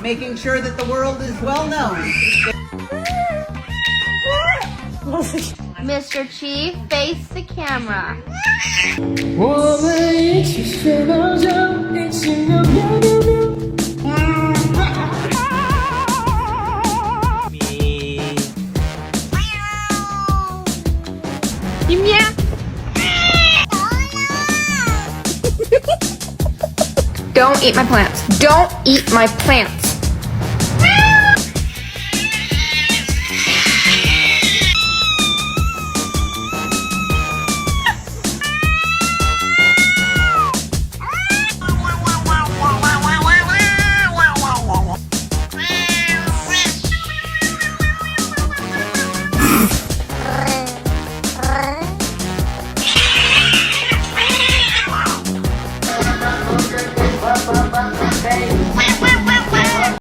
making sure that the world is well known. Mr. Chief, face the camera. 我们一起睡到觉，一起喵喵喵喵。Don't eat my plants. Don't eat my plants.